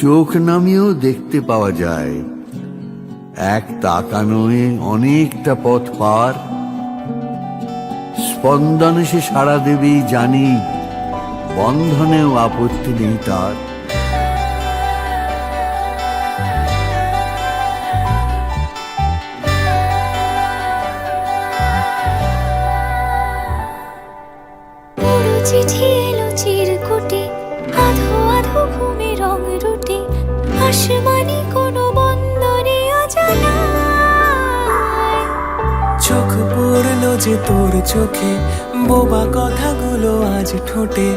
চোখ নামিয়েও দেখতে পাওয়া যায়। এক তাকানোয় অনেকটা পথ পার, স্পন্দনে সে সাড়া দেবেই জানি, বন্ধনেও আপত্তি নেই তার। চিঠি এলো চিরকুটে, আধো আধো ঘুমে রং রুটে, আসমানি কোনো বন্দরে অজানায়। চোখ পড়লো যে তোর চোখে, বোবা কথাগুলো আজ ঠোঁটে,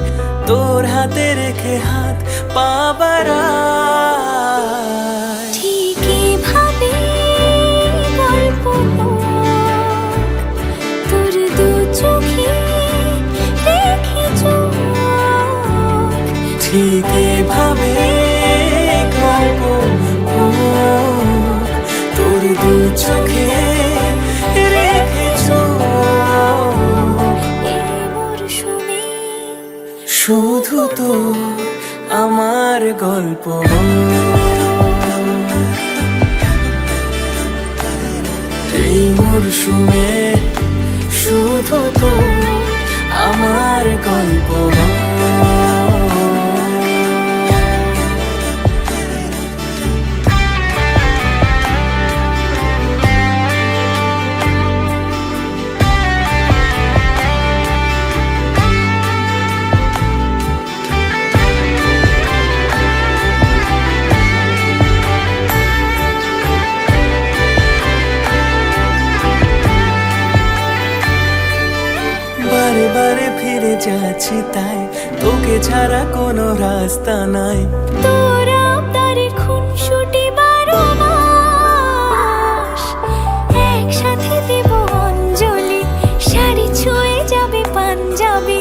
তোর হাতে রেখে হাত পা বাড়ায়। ঠিকই ভাবে গল্প হোক, তোর দু চোখে রেখে চোখ। ঠিকই ভাবে গল্প হোক, তোর দু চোখে রেখে চোখ। এই মরশুমে শুধু তো আমার গল্প এই মরশুমে, শুধু তো আমার গল্প। বারে বারে ফিরে যাচ্ছি তাই, তোকে ছাড়া কোনো রাস্তা নাই। তোর আবদারে খুনসুটি 12 মাস, একসাথে দেব অঞ্জলি, শাড়ি ছুঁয়ে যাবে পাঞ্জাবি,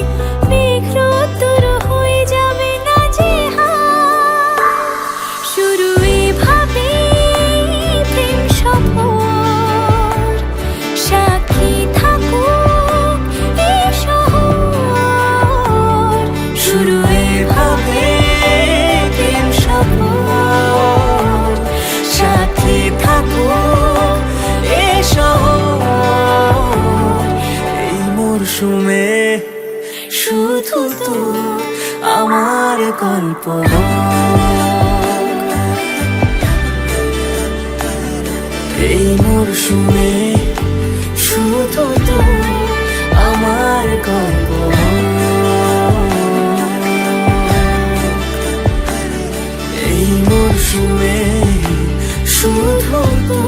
মেঘ রোদ্দুর হয়ে যাবে নাজেহাল। শুরু এভাবে প্রেম সফর, সাক্ষী থাকুক এই শহর। শুরু এভাবে প্রেম সফর, সাথী থাকুক এ শহর। এই মরশুমে শুধু তো আমার গল্প। এই মরশুমে শুধু তো আমার গল্প। এই মরশুমে শুধু তো